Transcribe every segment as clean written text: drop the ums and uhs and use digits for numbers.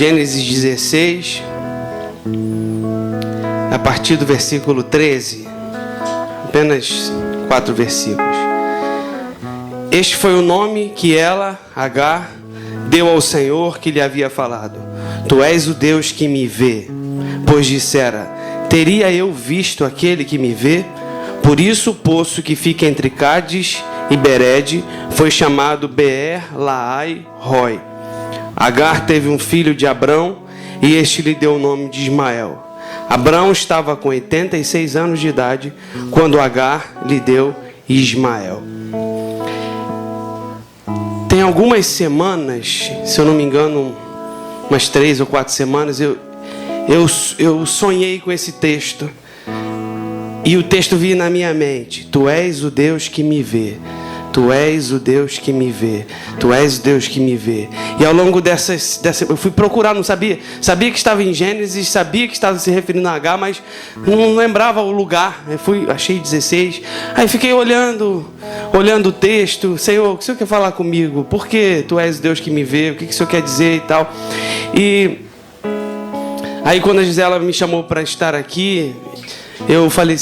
Gênesis 16, a partir do versículo 13, apenas 4 versículos. Este foi o nome que ela, Agar, deu ao Senhor que lhe havia falado: Tu és o Deus que me vê. Pois dissera: Teria eu visto aquele que me vê? Por isso o poço que fica entre Cádiz e Bered foi chamado Beer-Lahai-Roi. Agar teve um filho de Abrão, e este lhe deu o nome de Ismael. Abrão estava com 86 anos de idade quando Agar lhe deu Ismael. Tem algumas semanas, se eu não me engano, umas 3 ou 4 semanas, eu sonhei com esse texto. E o texto vinha na minha mente: Tu és o Deus que me vê. Tu és o Deus que me vê. Tu és o Deus que me vê. E ao longo dessa eu fui procurar, não sabia. Sabia que estava em Gênesis, sabia que estava se referindo a Agar, mas não lembrava o lugar. Achei 16. Aí fiquei olhando o texto. Senhor, o que o Senhor quer falar comigo? Por que Tu és o Deus que me vê? O que o Senhor quer dizer e tal? E aí quando a Gisela me chamou para estar aqui, eu falei: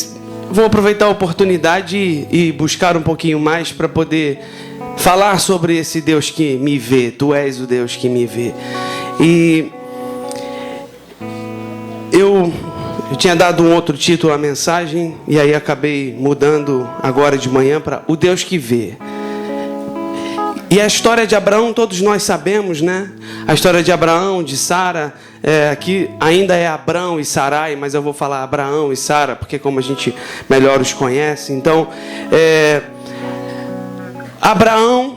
vou aproveitar a oportunidade e buscar um pouquinho mais para poder falar sobre esse Deus que me vê. Tu és o Deus que me vê. E eu tinha dado um outro título à mensagem, e aí acabei mudando agora de manhã para o Deus que vê. E a história de Abraão todos nós sabemos, né? A história de Abraão, de Sara, aqui ainda é Abrão e Sarai, mas eu vou falar Abraão e Sara, porque como a gente melhor os conhece. Então, Abraão,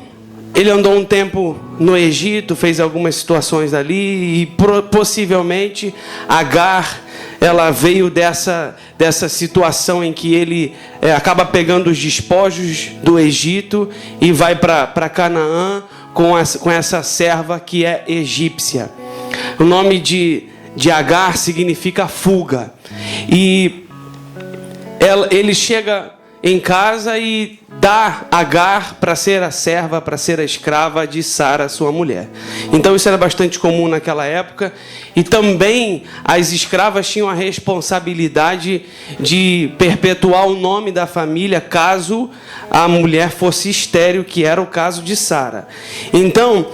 ele andou um tempo no Egito, fez algumas situações ali, e possivelmente Agar, ela veio dessa situação em que ele acaba pegando os despojos do Egito e vai para Canaã com essa serva que é egípcia. O nome de Agar significa fuga. E ele chega em casa e dá Agar para ser a serva, para ser a escrava de Sara, sua mulher. Então isso era bastante comum naquela época. E também as escravas tinham a responsabilidade de perpetuar o nome da família caso a mulher fosse estéril, que era o caso de Sara. Então,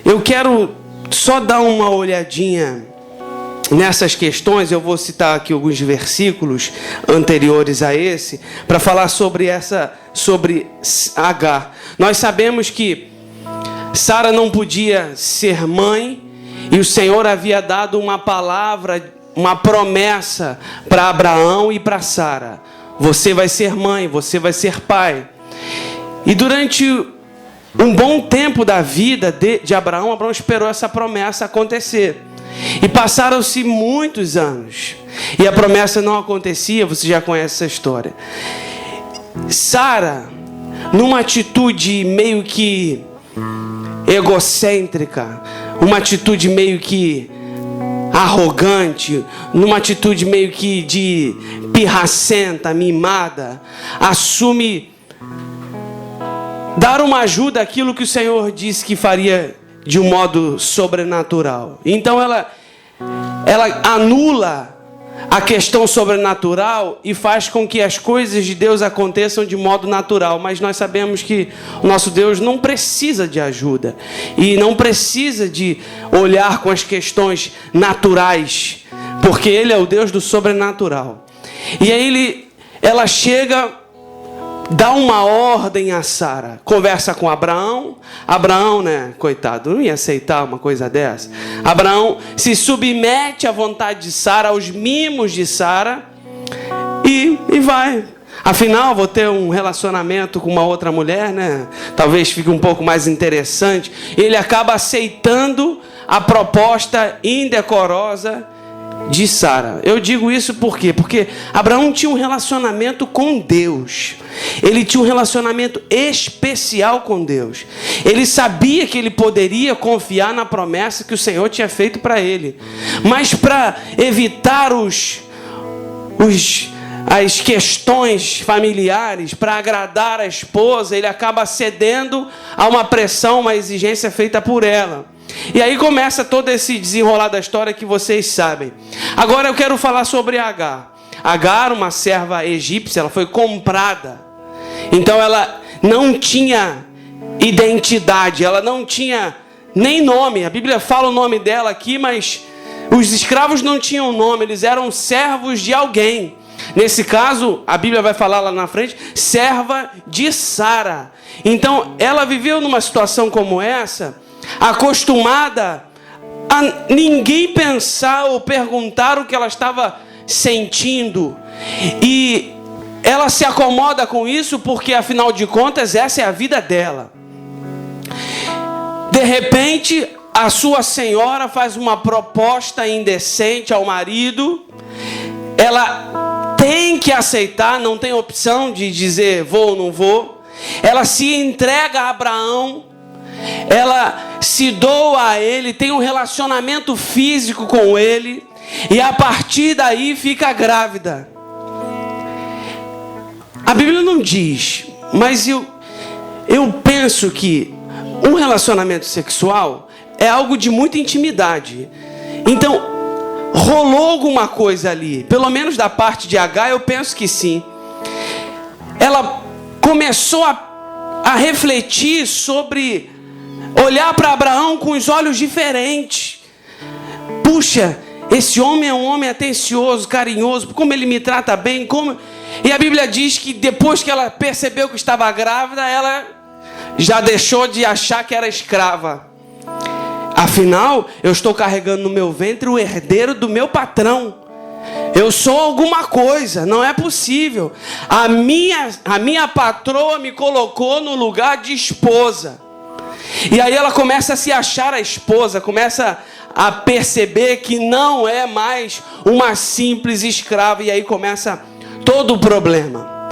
eu quero só dar uma olhadinha nessas questões. Eu vou citar aqui alguns versículos anteriores a esse para falar sobre Agar. Nós sabemos que Sara não podia ser mãe, e o Senhor havia dado uma palavra, uma promessa para Abraão e para Sara: você vai ser mãe, você vai ser pai. E durante um bom tempo da vida de Abraão esperou essa promessa acontecer. E passaram-se muitos anos, e a promessa não acontecia. Você já conhece essa história. Sara, numa atitude meio que egocêntrica, uma atitude meio que arrogante, numa atitude meio que de pirracenta, mimada, assume dar uma ajuda àquilo que o Senhor disse que faria de um modo sobrenatural. Então ela anula a questão sobrenatural e faz com que as coisas de Deus aconteçam de modo natural. Mas nós sabemos que o nosso Deus não precisa de ajuda e não precisa de olhar com as questões naturais, porque Ele é o Deus do sobrenatural. E aí ela chega, dá uma ordem a Sara, conversa com Abraão. Abraão, né, coitado, não ia aceitar uma coisa dessa. Abraão se submete à vontade de Sara, aos mimos de Sara, e vai. Afinal, vou ter um relacionamento com uma outra mulher, né? Talvez fique um pouco mais interessante. Ele acaba aceitando a proposta indecorosa de Sara. Eu digo isso por quê? Porque Abraão tinha um relacionamento com Deus. Ele tinha um relacionamento especial com Deus. Ele sabia que ele poderia confiar na promessa que o Senhor tinha feito para ele. Mas para evitar as questões familiares, para agradar a esposa, ele acaba cedendo a uma pressão, uma exigência feita por ela. E aí começa todo esse desenrolar da história que vocês sabem. Agora eu quero falar sobre Agar. Agar, uma serva egípcia, ela foi comprada. Então ela não tinha identidade, ela não tinha nem nome. A Bíblia fala o nome dela aqui, mas os escravos não tinham nome, eles eram servos de alguém. Nesse caso, a Bíblia vai falar lá na frente, serva de Sara. Então ela viveu numa situação como essa, acostumada a ninguém pensar ou perguntar o que ela estava sentindo. E ela se acomoda com isso porque, afinal de contas, essa é a vida dela. De repente, a sua senhora faz uma proposta indecente ao marido. Ela tem que aceitar, não tem opção de dizer vou ou não vou. Ela se entrega a Abraão. Ela se doa a ele, tem um relacionamento físico com ele. E a partir daí fica grávida. A Bíblia não diz, mas eu penso que um relacionamento sexual é algo de muita intimidade. Então, rolou alguma coisa ali. Pelo menos da parte de Agar, eu penso que sim. Ela começou a refletir sobre olhar para Abraão com os olhos diferentes. Puxa, esse homem é um homem atencioso, carinhoso, como ele me trata bem, como... E a Bíblia diz que depois que ela percebeu que estava grávida, ela já deixou de achar que era escrava. Afinal, eu estou carregando no meu ventre o herdeiro do meu patrão. Eu sou alguma coisa, não é possível. A minha patroa me colocou no lugar de esposa. E aí ela começa a se achar a esposa, começa a perceber que não é mais uma simples escrava. E aí começa todo o problema.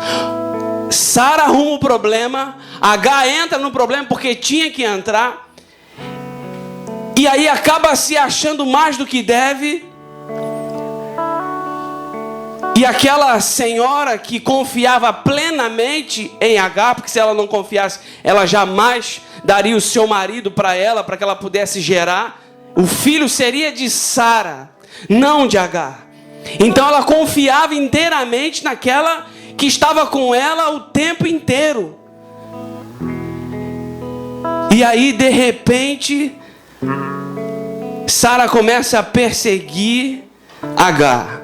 Sara arruma o problema, Agar entra no problema porque tinha que entrar. E aí acaba se achando mais do que deve. E aquela senhora que confiava plenamente em Agar, porque se ela não confiasse, ela jamais daria o seu marido para ela, para que ela pudesse gerar. O filho seria de Sara, não de Agar. Então ela confiava inteiramente naquela que estava com ela o tempo inteiro. E aí, de repente, Sara começa a perseguir Agar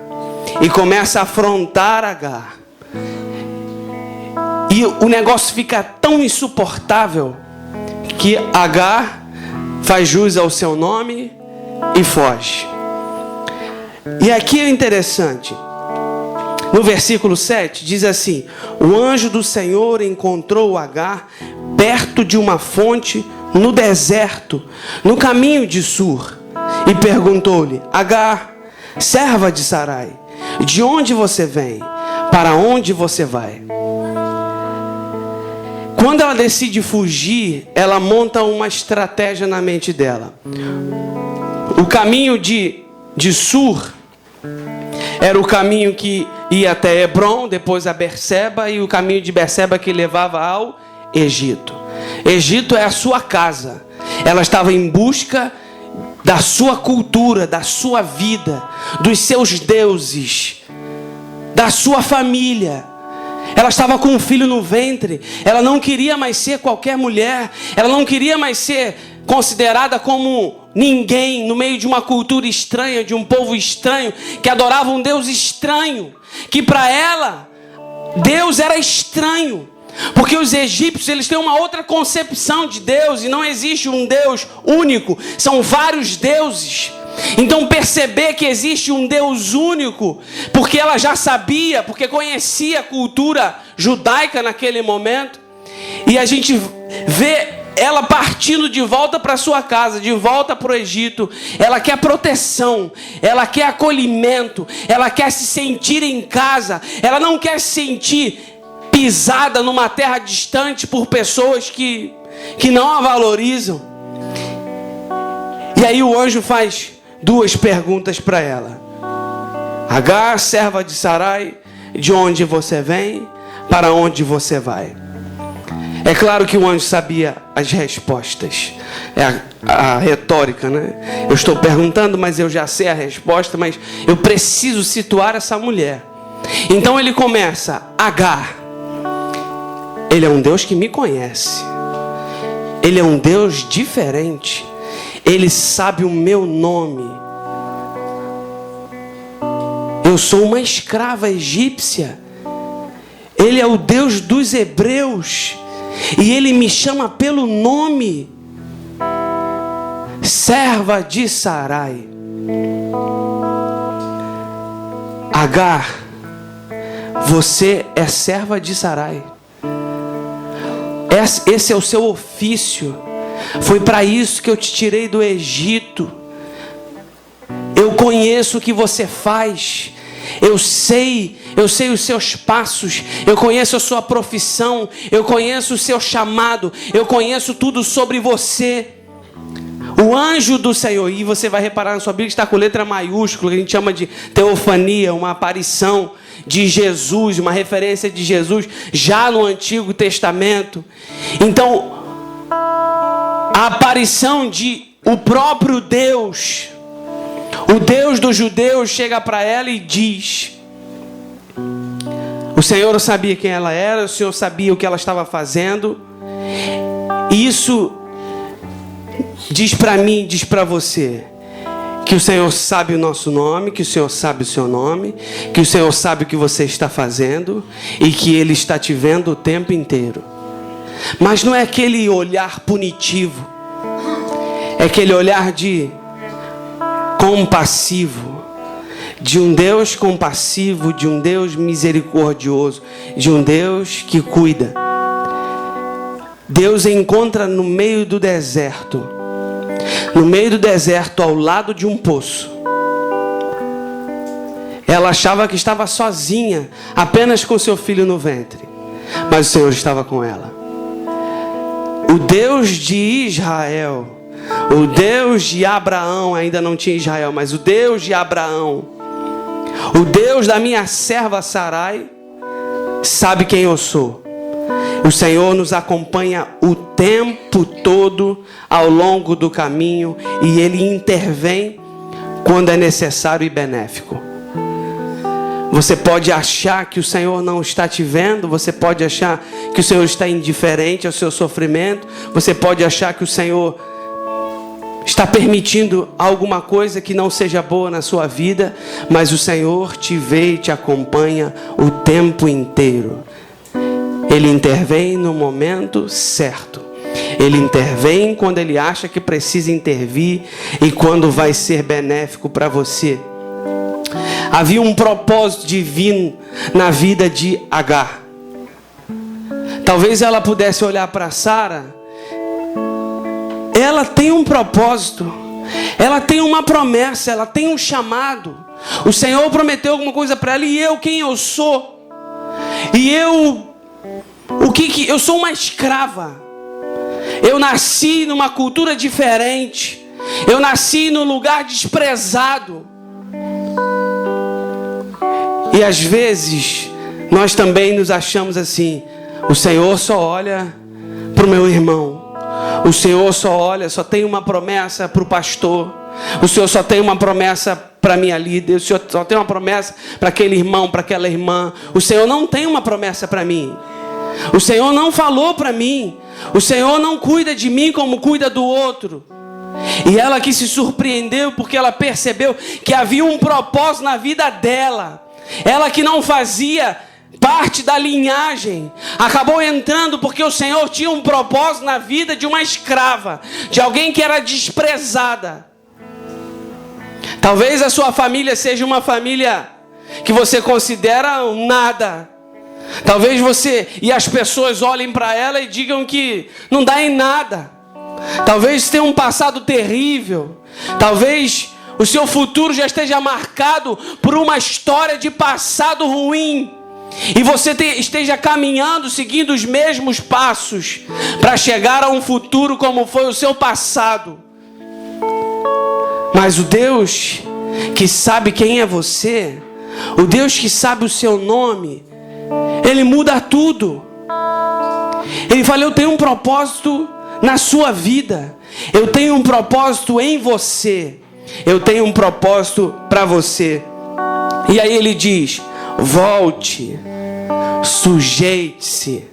e começa a afrontar Agar. E o negócio fica tão insuportável que Agar faz jus ao seu nome e foge. E aqui é interessante. No versículo 7 diz assim: o anjo do Senhor encontrou Agar perto de uma fonte no deserto, no caminho de Sur, e perguntou-lhe: Agar, serva de Sarai, de onde você vem? Para onde você vai? Quando ela decide fugir, ela monta uma estratégia na mente dela. O caminho de Sur era o caminho que ia até Hebron, depois a Berseba, e o caminho de Berseba que levava ao Egito. Egito é a sua casa. Ela estava em busca da sua cultura, da sua vida, dos seus deuses, da sua família. Ela estava com um filho no ventre. Ela não queria mais ser qualquer mulher. Ela não queria mais ser considerada como ninguém no meio de uma cultura estranha, de um povo estranho, que adorava um Deus estranho, que para ela Deus era estranho, porque os egípcios, eles têm uma outra concepção de Deus, e não existe um Deus único, são vários deuses. Então perceber que existe um Deus único, porque ela já sabia, porque conhecia a cultura judaica naquele momento, e a gente vê ela partindo de volta para sua casa, de volta para o Egito. Ela quer proteção, ela quer acolhimento, ela quer se sentir em casa, ela não quer se sentir pisada numa terra distante por pessoas que não a valorizam. E aí o anjo faz duas perguntas para ela: Agar, serva de Sarai, de onde você vem? Para onde você vai? É claro que o anjo sabia as respostas. É a retórica, né? Eu estou perguntando, mas eu já sei a resposta, mas eu preciso situar essa mulher. Então ele começa: Agar, ele é um Deus que me conhece. Ele é um Deus diferente. Ele sabe o meu nome. Eu sou uma escrava egípcia. Ele é o Deus dos hebreus. E Ele me chama pelo nome. Serva de Sarai. Agar, você é serva de Sarai. Esse é o seu ofício. Foi para isso que eu te tirei do Egito. Eu conheço o que você faz. Eu sei os seus passos. Eu conheço a sua profissão. Eu conheço o seu chamado. Eu conheço tudo sobre você. O anjo do Senhor, e você vai reparar na sua Bíblia que está com letra maiúscula, que a gente chama de teofania, uma aparição de Jesus, uma referência de Jesus já no Antigo Testamento. Então, a aparição de o próprio Deus, o Deus dos judeus, chega para ela e diz: o Senhor sabia quem ela era, o Senhor sabia o que ela estava fazendo. E isso diz para mim, diz para você, que o Senhor sabe o nosso nome, que o Senhor sabe o seu nome, que o Senhor sabe o que você está fazendo e que Ele está te vendo o tempo inteiro. Mas não é aquele olhar punitivo, é aquele olhar de compassivo, de um Deus compassivo, de um Deus misericordioso, de um Deus que cuida. Deus encontra no meio do deserto, ao lado de um poço. Ela achava que estava sozinha, apenas com seu filho no ventre, mas o Senhor estava com ela. O Deus de Israel, o Deus de Abraão, ainda não tinha Israel, mas o Deus de Abraão, o Deus da minha serva Sarai, sabe quem eu sou. O Senhor nos acompanha o tempo todo ao longo do caminho e Ele intervém quando é necessário e benéfico. Você pode achar que o Senhor não está te vendo, você pode achar que o Senhor está indiferente ao seu sofrimento, você pode achar que o Senhor está permitindo alguma coisa que não seja boa na sua vida, mas o Senhor te vê e te acompanha o tempo inteiro. Ele intervém no momento certo. Ele intervém quando Ele acha que precisa intervir e quando vai ser benéfico para você. Havia um propósito divino na vida de Agar. Talvez ela pudesse olhar para Sara. Ela tem um propósito. Ela tem uma promessa. Ela tem um chamado. O Senhor prometeu alguma coisa para ela. E eu, quem eu sou? E eu... eu sou uma escrava. Eu nasci numa cultura diferente. Eu nasci num lugar desprezado. E às vezes nós também nos achamos assim: o Senhor só olha para o meu irmão. O Senhor só tem uma promessa para o pastor. O Senhor só tem uma promessa para a minha líder. O Senhor só tem uma promessa para aquele irmão, para aquela irmã. O Senhor não tem uma promessa para mim. O Senhor não falou para mim. O Senhor não cuida de mim como cuida do outro. E ela que se surpreendeu porque ela percebeu que havia um propósito na vida dela. Ela que não fazia parte da linhagem, acabou entrando porque o Senhor tinha um propósito na vida de uma escrava, de alguém que era desprezada. Talvez a sua família seja uma família que você considera um nada. Talvez você e as pessoas olhem para ela e digam que não dá em nada. Talvez tenha um passado terrível. Talvez o seu futuro já esteja marcado por uma história de passado ruim. E você esteja caminhando, seguindo os mesmos passos para chegar a um futuro como foi o seu passado. Mas o Deus que sabe quem é você, o Deus que sabe o seu nome, Ele muda tudo. Ele fala: eu tenho um propósito na sua vida. Eu tenho um propósito em você. Eu tenho um propósito para você. E aí ele diz: volte, sujeite-se.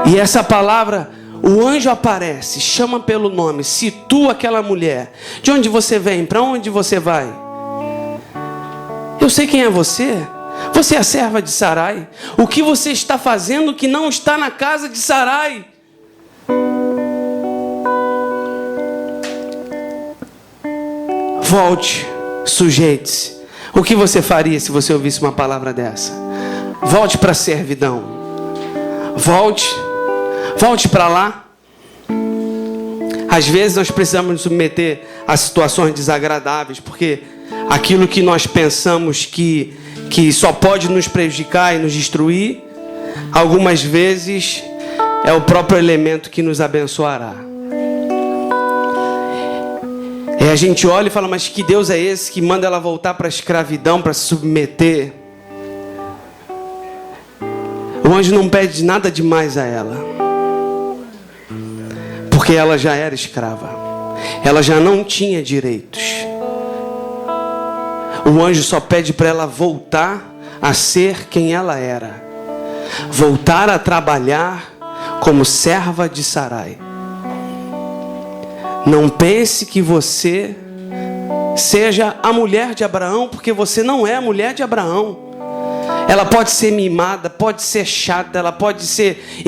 E essa palavra, o anjo aparece, chama pelo nome, situa aquela mulher. De onde você vem? Para onde você vai? Eu sei quem é você. Você é a serva de Sarai. O que você está fazendo que não está na casa de Sarai? Volte, sujeite-se. O que você faria se você ouvisse uma palavra dessa? Volte para a servidão. Volte para lá. Às vezes nós precisamos nos submeter a situações desagradáveis, porque aquilo que nós pensamos que só pode nos prejudicar e nos destruir, algumas vezes é o próprio elemento que nos abençoará. E a gente olha e fala: mas que Deus é esse que manda ela voltar para a escravidão, para se submeter? O anjo não pede nada demais a ela, porque ela já era escrava, ela já não tinha direitos. O anjo só pede para ela voltar a ser quem ela era, voltar a trabalhar como serva de Sarai. Não pense que você seja a mulher de Abraão, porque você não é a mulher de Abraão. Ela pode ser mimada, pode ser chata, ela pode ser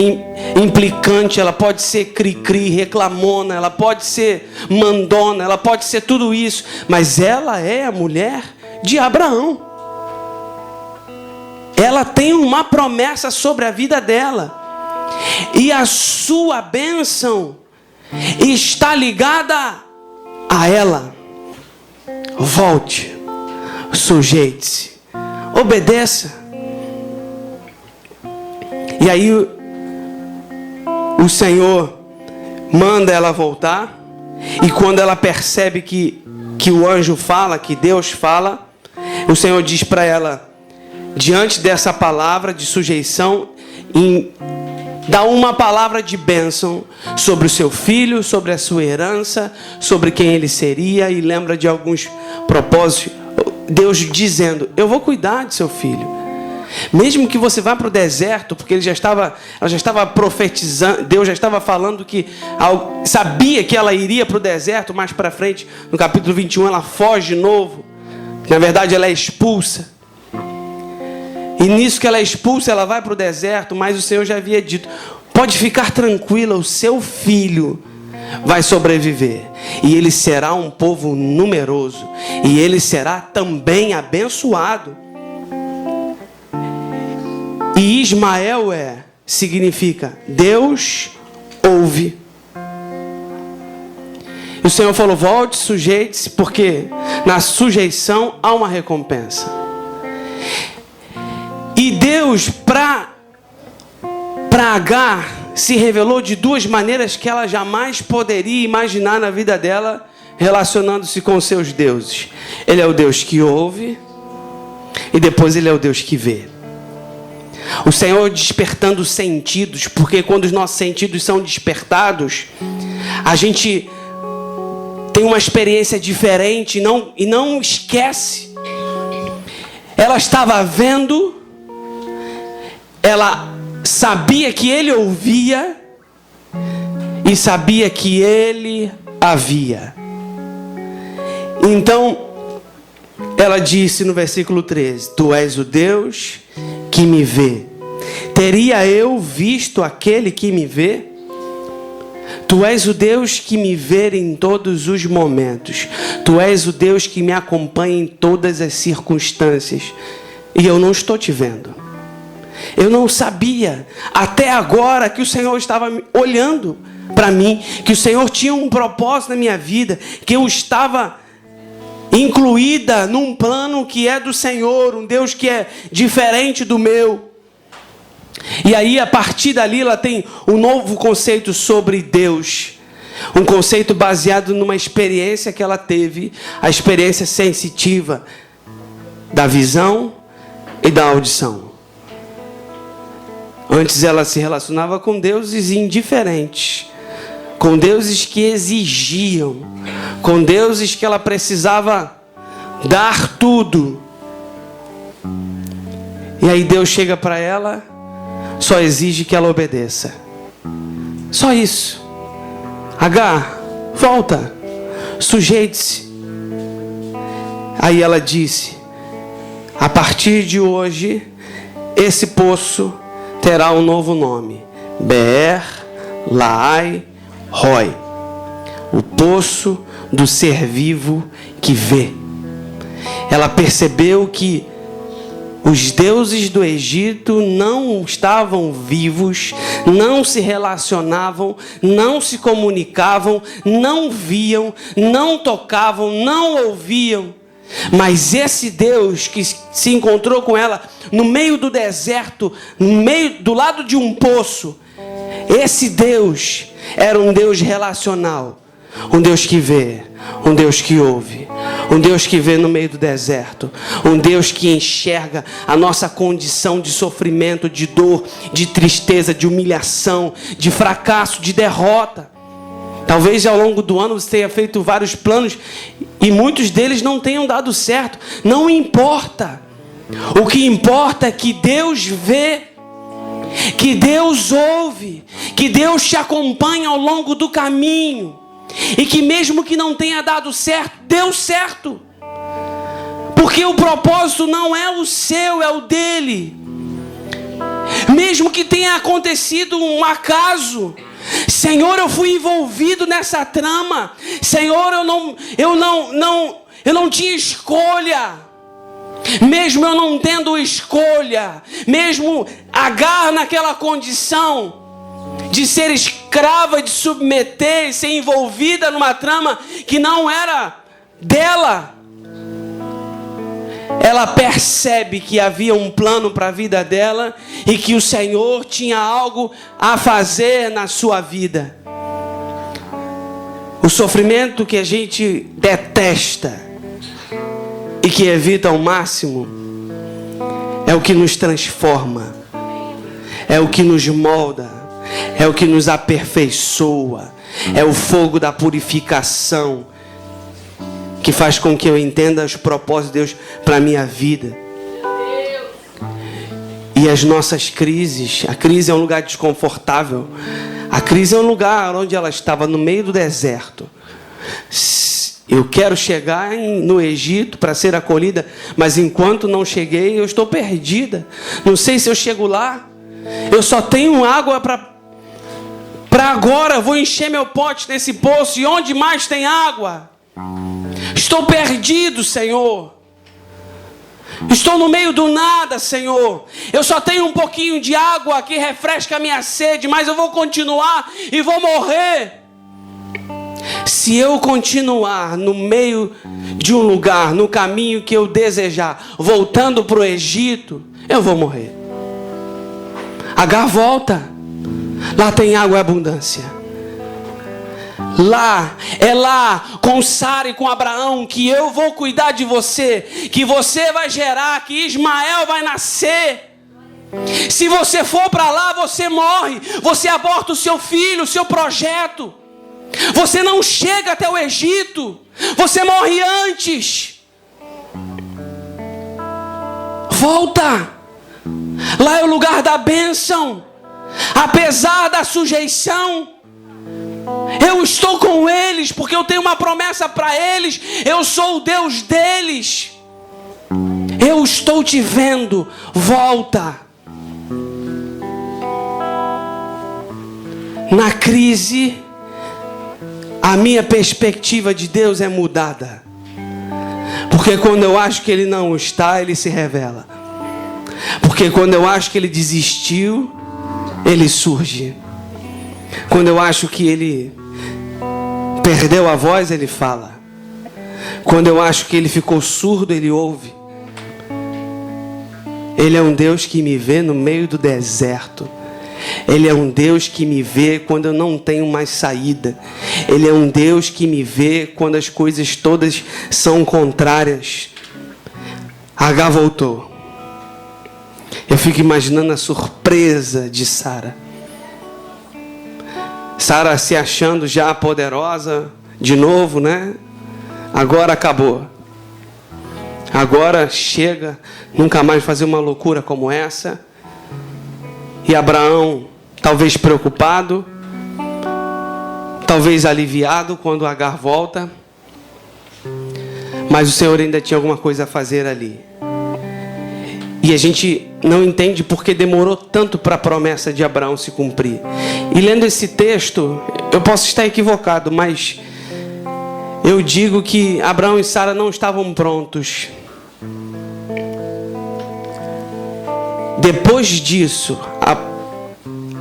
implicante, ela pode ser cri-cri, reclamona, ela pode ser mandona, ela pode ser tudo isso, mas ela é a mulher de Abraão. Ela tem uma promessa sobre a vida dela, e a sua bênção está ligada a ela. Volte, sujeite-se, obedeça. E aí o Senhor manda ela voltar, e quando ela percebe que o anjo fala, que Deus fala, o Senhor diz para ela, diante dessa palavra de sujeição, dá uma palavra de bênção sobre o seu filho, sobre a sua herança, sobre quem ele seria, e lembra de alguns propósitos. Deus dizendo: eu vou cuidar de seu filho. Mesmo que você vá para o deserto, porque ela já estava profetizando, Deus já estava falando que sabia que ela iria para o deserto. Mais para frente, no capítulo 21, ela foge de novo. Na verdade, ela é expulsa. E nisso que ela é expulsa, ela vai para o deserto, mas o Senhor já havia dito: pode ficar tranquila, o seu filho vai sobreviver. E ele será um povo numeroso. E ele será também abençoado. E Ismael significa Deus ouve. E o Senhor falou: volte, sujeite-se, porque na sujeição há uma recompensa. E Deus, para Agar, se revelou de duas maneiras que ela jamais poderia imaginar na vida dela, relacionando-se com seus deuses. Ele é o Deus que ouve, e depois ele é o Deus que vê. O Senhor despertando os sentidos, porque quando os nossos sentidos são despertados, a gente tem uma experiência diferente e não esquece. Ela estava vendo, ela sabia que ele ouvia e sabia que ele a via. Então, ela disse no versículo 13: tu és o Deus que me vê. Teria eu visto aquele que me vê? Tu és o Deus que me vê em todos os momentos. Tu és o Deus que me acompanha em todas as circunstâncias. E eu não estou te vendo. Eu não sabia até agora que o Senhor estava olhando para mim, que o Senhor tinha um propósito na minha vida, que eu estava incluída num plano que é do Senhor, um Deus que é diferente do meu. E aí, a partir dali, ela tem um novo conceito sobre Deus. Um conceito baseado numa experiência que ela teve, a experiência sensitiva da visão e da audição. Antes ela se relacionava com deuses indiferentes, com deuses que exigiam, com deuses que ela precisava dar tudo. E aí Deus chega para ela, só exige que ela obedeça. Só isso. Agar, volta, sujeite-se. Aí ela disse: a partir de hoje, esse poço terá um novo nome: Beer Lahai Roi, o poço do ser vivo que vê. Ela percebeu que os deuses do Egito não estavam vivos, não se relacionavam, não se comunicavam, não viam, não tocavam, não ouviam. Mas esse Deus que se encontrou com ela no meio do deserto, do lado de um poço, esse Deus era um Deus relacional, um Deus que vê, um Deus que ouve, um Deus que vê no meio do deserto, um Deus que enxerga a nossa condição de sofrimento, de dor, de tristeza, de humilhação, de fracasso, de derrota. Talvez ao longo do ano você tenha feito vários planos e muitos deles não tenham dado certo. Não importa. O que importa é que Deus vê, que Deus ouve, que Deus te acompanha ao longo do caminho. E que mesmo que não tenha dado certo, deu certo. Porque o propósito não é o seu, é o dele. Mesmo que tenha acontecido um acaso, Senhor, eu fui envolvido nessa trama. Senhor, eu não tinha escolha. Mesmo eu não tendo escolha, mesmo Agar naquela condição de ser escrava, de submeter, ser envolvida numa trama que não era dela, ela percebe que havia um plano para a vida dela e que o Senhor tinha algo a fazer na sua vida. O sofrimento que a gente detesta e que evita ao máximo é o que nos transforma, é o que nos molda, é o que nos aperfeiçoa, é o fogo da purificação que faz com que eu entenda os propósitos de Deus para a minha vida. E as nossas crises, a crise é um lugar desconfortável. A crise é um lugar onde ela estava no meio do deserto. Eu quero chegar no Egito para ser acolhida, mas enquanto não cheguei, eu estou perdida. Não sei se eu chego lá. Eu só tenho água para agora. Vou encher meu pote nesse poço. E onde mais tem água? Estou perdido, Senhor. Estou no meio do nada, Senhor. Eu só tenho um pouquinho de água que refresca a minha sede, mas eu vou continuar e vou morrer. Se eu continuar no meio de um lugar, no caminho que eu desejar, voltando para o Egito, eu vou morrer. Agar volta. Lá tem água e abundância. Lá, é lá, com Sara e com Abraão, que eu vou cuidar de você, que você vai gerar, que Ismael vai nascer. Se você for para lá, você morre, você aborta o seu filho, o seu projeto. Você não chega até o Egito, você morre antes. Volta. Lá é o lugar da bênção. Apesar da sujeição, eu estou com eles, porque eu tenho uma promessa para eles. Eu sou o Deus deles. Eu estou te vendo. Volta. Na crise, a minha perspectiva de Deus é mudada. Porque quando eu acho que Ele não está, Ele se revela. Porque quando eu acho que Ele desistiu, Ele surge. Quando eu acho que Ele perdeu a voz, Ele fala. Quando eu acho que Ele ficou surdo, Ele ouve. Ele é um Deus que me vê no meio do deserto. Ele é um Deus que me vê quando eu não tenho mais saída. Ele é um Deus que me vê quando as coisas todas são contrárias. Agar voltou. Eu fico imaginando a surpresa de Sara. Sara se achando já poderosa de novo, né? Agora acabou. Agora chega, nunca mais fazer uma loucura como essa. E Abraão, talvez preocupado, talvez aliviado quando Agar volta. Mas o Senhor ainda tinha alguma coisa a fazer ali. E a gente não entende porque demorou tanto para a promessa de Abraão se cumprir. E lendo esse texto, eu posso estar equivocado, mas eu digo que Abraão e Sara não estavam prontos. Depois disso,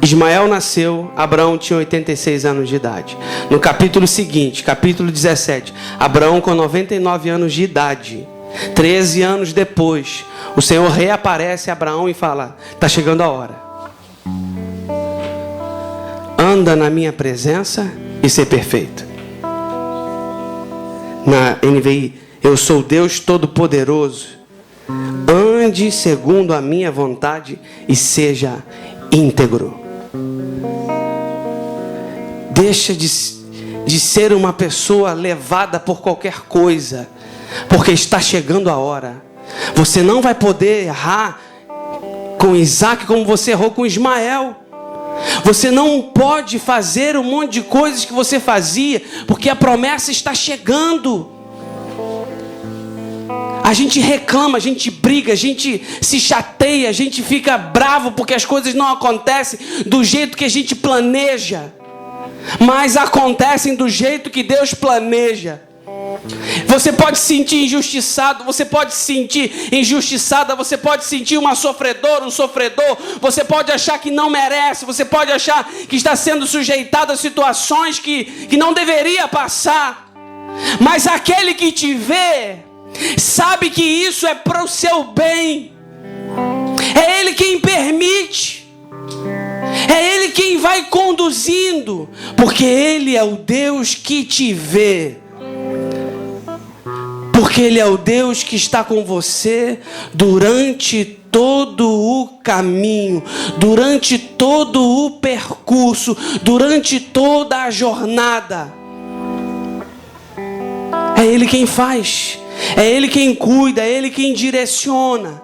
Ismael nasceu, Abraão tinha 86 anos de idade. No capítulo seguinte, capítulo 17, Abraão com 99 anos de idade. 13 anos depois, o Senhor reaparece a Abraão e fala: está chegando a hora. Anda na minha presença e ser perfeito. Na NVI, eu sou Deus Todo-Poderoso. Ande segundo a minha vontade e seja íntegro. Deixa de ser uma pessoa levada por qualquer coisa, porque está chegando a hora. Você não vai poder errar com Isaac como você errou com Ismael. Você não pode fazer um monte de coisas que você fazia, porque a promessa está chegando. A gente reclama, a gente briga, a gente se chateia, a gente fica bravo porque as coisas não acontecem do jeito que a gente planeja, mas acontecem do jeito que Deus planeja. Você pode se sentir injustiçado, você pode se sentir injustiçada, você pode se sentir uma sofredora, um sofredor, você pode achar que não merece, você pode achar que está sendo sujeitado a situações que não deveria passar, mas aquele que te vê sabe que isso é para o seu bem. É Ele quem permite, é Ele quem vai conduzindo, porque Ele é o Deus que te vê, porque Ele é o Deus que está com você durante todo o caminho, durante todo o percurso, durante toda a jornada. É Ele quem faz, é Ele quem cuida, é Ele quem direciona.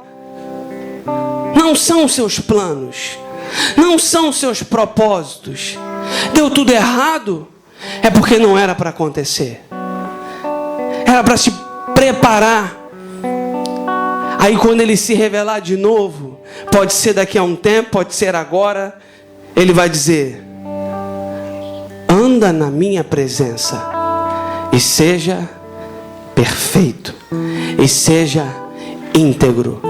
Não são seus planos, não são seus propósitos. Deu tudo errado, é porque não era para acontecer. Era para se preparar. Aí quando Ele se revelar de novo, pode ser daqui a um tempo, pode ser agora, Ele vai dizer: anda na minha presença e seja perfeito, e seja íntegro.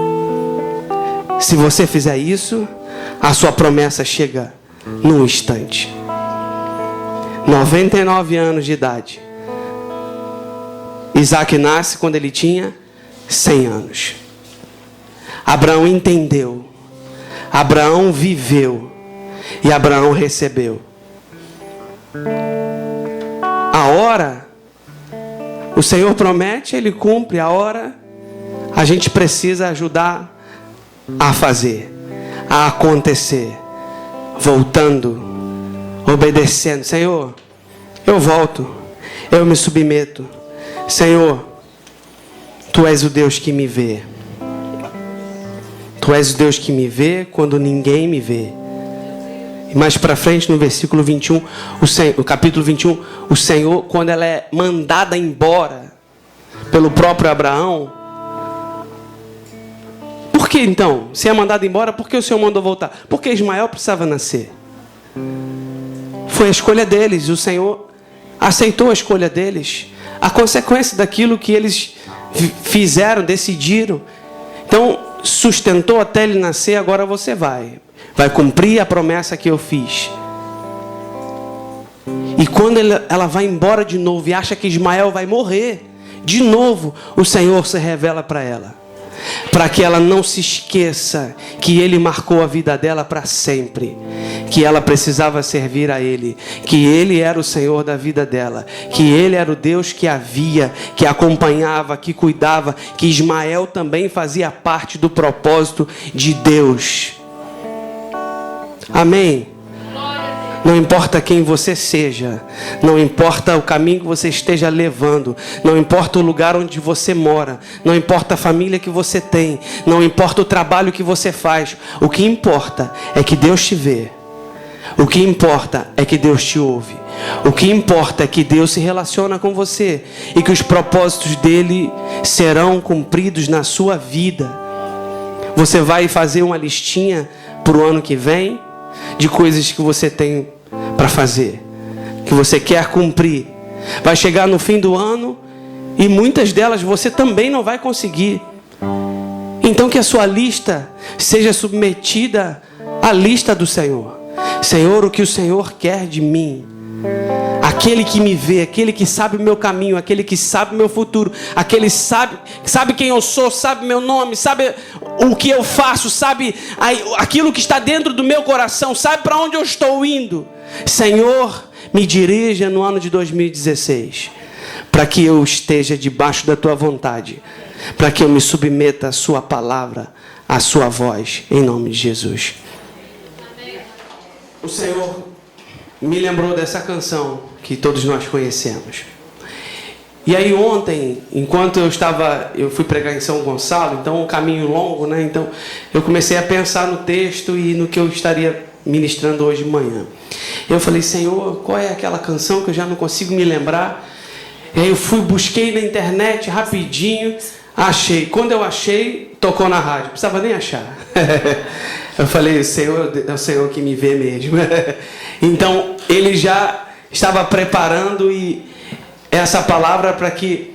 Se você fizer isso, a sua promessa chega num instante. 99 anos de idade. Isaac nasce quando ele tinha 100 anos. Abraão entendeu, Abraão viveu e Abraão recebeu. A hora, o Senhor promete, Ele cumpre. A hora, a gente precisa ajudar a fazer, a acontecer, voltando, obedecendo. Senhor, eu volto, eu me submeto. Senhor, Tu és o Deus que me vê. Tu és o Deus que me vê quando ninguém me vê. E mais para frente, no versículo 21, o capítulo 21, o Senhor, quando ela é mandada embora pelo próprio Abraão. Por que então? Se é mandada embora, por que o Senhor mandou voltar? Porque Ismael precisava nascer. Foi a escolha deles, o Senhor aceitou a escolha deles. A consequência daquilo que eles fizeram, decidiram. Então, sustentou até ele nascer, agora você vai cumprir a promessa que eu fiz. E quando ela vai embora de novo e acha que Ismael vai morrer, de novo o Senhor se revela para ela. para que ela não se esqueça que Ele marcou a vida dela para sempre, que ela precisava servir a Ele, que Ele era o Senhor da vida dela, que Ele era o Deus que a via, que a acompanhava, que cuidava, que Ismael também fazia parte do propósito de Deus. Amém? Não importa quem você seja, não importa o caminho que você esteja levando, não importa o lugar onde você mora, não importa a família que você tem, não importa o trabalho que você faz, o que importa é que Deus te vê, o que importa é que Deus te ouve, o que importa é que Deus se relaciona com você e que os propósitos dele serão cumpridos na sua vida. Você vai fazer uma listinha para o ano que vem de coisas que você tem para fazer, que você quer cumprir. Vai chegar no fim do ano e muitas delas você também não vai conseguir. Então que a sua lista seja submetida à lista do Senhor. Senhor, o que o Senhor quer de mim? Aquele que me vê, aquele que sabe o meu caminho, aquele que sabe o meu futuro, aquele que sabe quem eu sou, sabe meu nome, sabe o que eu faço, sabe aquilo que está dentro do meu coração, sabe para onde eu estou indo. Senhor, me dirija no ano de 2016, para que eu esteja debaixo da tua vontade, para que eu me submeta à sua palavra, à sua voz, em nome de Jesus. O Senhor me lembrou dessa canção que todos nós conhecemos. E aí ontem, enquanto eu fui pregar em São Gonçalo, então um caminho longo, né? Então eu comecei a pensar no texto e no que eu estaria ministrando hoje de manhã. Eu falei, Senhor, qual é aquela canção que eu já não consigo me lembrar? E aí eu busquei na internet rapidinho, achei. Quando eu achei, tocou na rádio, não precisava nem achar. Eu falei, Senhor, é o Senhor que me vê mesmo. Então, Ele já estava preparando e essa palavra para que...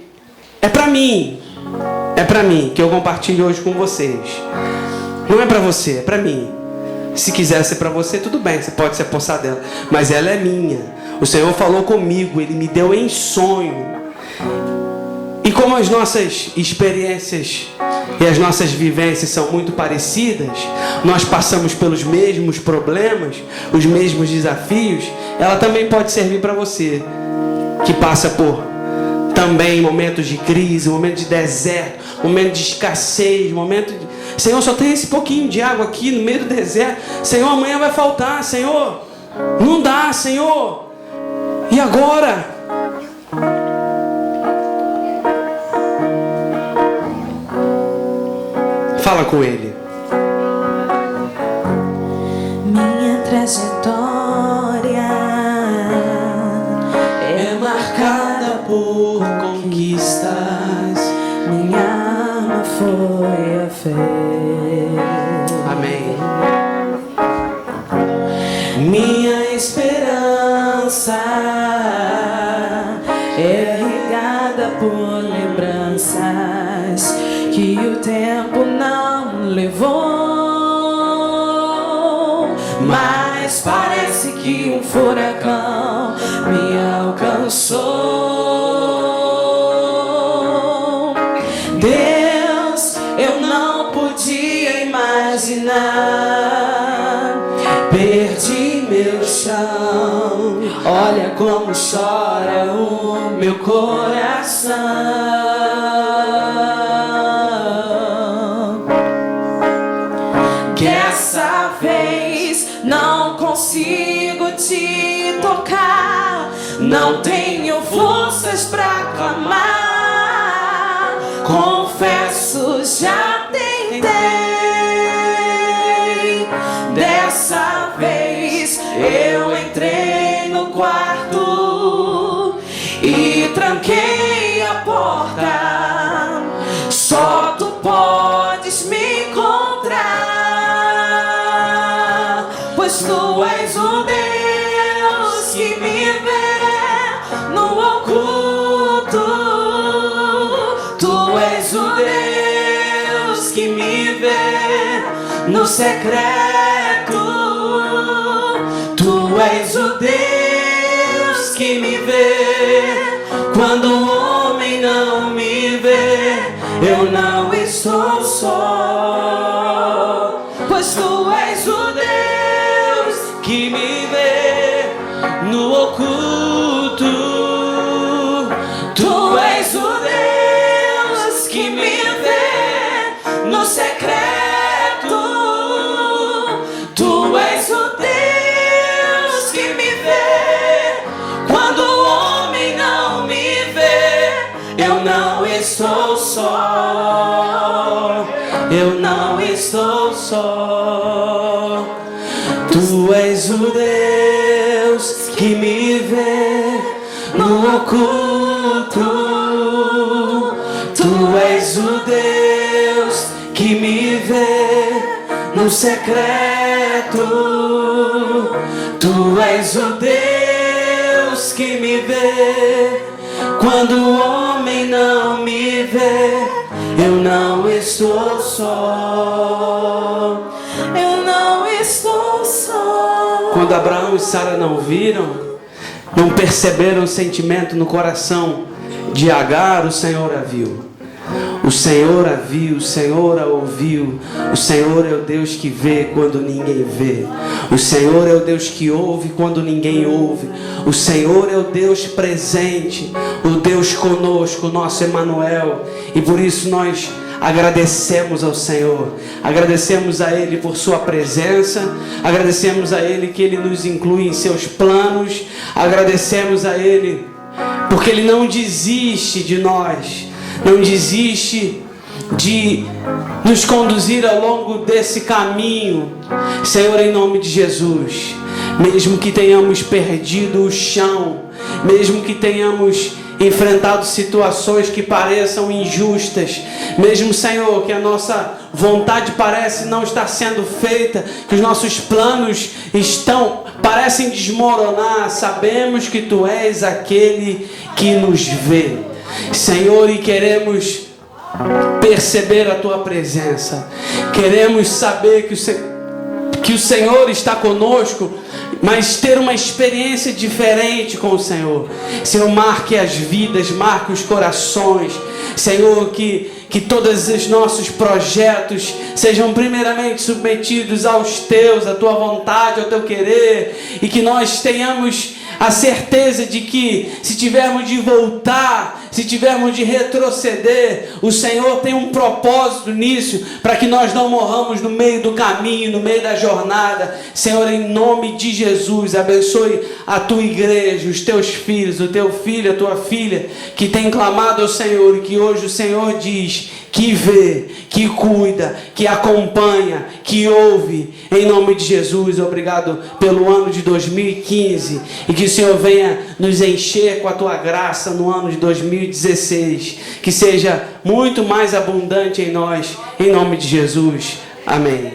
É para mim, que eu compartilho hoje com vocês. Não é para você, é para mim. Se quiser ser para você, tudo bem, você pode se apossar dela. Mas ela é minha. O Senhor falou comigo, Ele me deu em sonho. E como as nossas experiências e as nossas vivências são muito parecidas, nós passamos pelos mesmos problemas, os mesmos desafios, ela também pode servir para você, que passa por também momentos de crise, momentos de deserto, momentos de escassez, momentos de... Senhor, só tem esse pouquinho de água aqui no meio do deserto. Senhor, amanhã vai faltar. Senhor, não dá, Senhor. E agora? Fala com Ele. Minha trajetória é marcada por conquistas. Minha arma foi a fé. Amém. Minha esperança é regada por lembranças que o tempo não levou, mas parece que um furacão me alcançou. Deus, eu não podia imaginar, perdi meu chão. Olha como chora o meu coração. Dessa vez não consigo te tocar, não tenho forças pra clamar. Confesso, já tentei. Dessa vez eu entrei no quarto e tranquei a porta. Só tu podes me encontrar, pois tu és o Deus que me vê no oculto. Tu és o Deus que me vê no secreto. Tu és o Deus que me vê quando o homem não me vê. eu não estou só, pois tu és o Deus que me vê no oculto. Tu és o Deus que me vê no secreto. Tu és o Deus que me vê quando o homem não me vê. Eu não estou só, eu não estou só. Tu és o Deus que me vê no oculto. Tu és o Deus que me vê no secreto. Tu és o Deus que me vê quando o homem não me vê. Eu não estou só. Eu não estou só. Quando Abraão e Sara não viram, não perceberam o sentimento no coração de Agar, o Senhor a viu. O Senhor a viu, o Senhor a ouviu. O Senhor é o Deus que vê quando ninguém vê. O Senhor é o Deus que ouve quando ninguém ouve. O Senhor é o Deus presente, o Deus conosco, o nosso Emanuel. E por isso nós agradecemos ao Senhor, agradecemos a Ele por sua presença, agradecemos a Ele que Ele nos inclui em seus planos, agradecemos a Ele porque Ele não desiste de nós, não desiste de nos conduzir ao longo desse caminho. Senhor, em nome de Jesus, mesmo que tenhamos perdido o chão, mesmo que tenhamos enfrentado situações que pareçam injustas, mesmo, Senhor, que a nossa vontade parece não estar sendo feita, que os nossos planos parecem desmoronar, sabemos que Tu és aquele que nos vê, Senhor, e queremos perceber a Tua presença, queremos saber que o Senhor está conosco, mas ter uma experiência diferente com o Senhor. Senhor, marque as vidas, marque os corações. Senhor, que todos os nossos projetos sejam primeiramente submetidos aos Teus, à Tua vontade, ao Teu querer, e que nós tenhamos a certeza de que se tivermos de voltar, se tivermos de retroceder, o Senhor tem um propósito nisso, para que nós não morramos no meio do caminho, no meio da jornada. Senhor, em nome de Jesus, abençoe a Tua igreja, os Teus filhos, o Teu filho, a Tua filha, que tem clamado ao Senhor, e que hoje o Senhor diz que vê, que cuida, que acompanha, que ouve, em nome de Jesus. Obrigado pelo ano de 2015, e que o Senhor venha nos encher com a Tua graça no ano de 2016, que seja muito mais abundante em nós, em nome de Jesus, amém.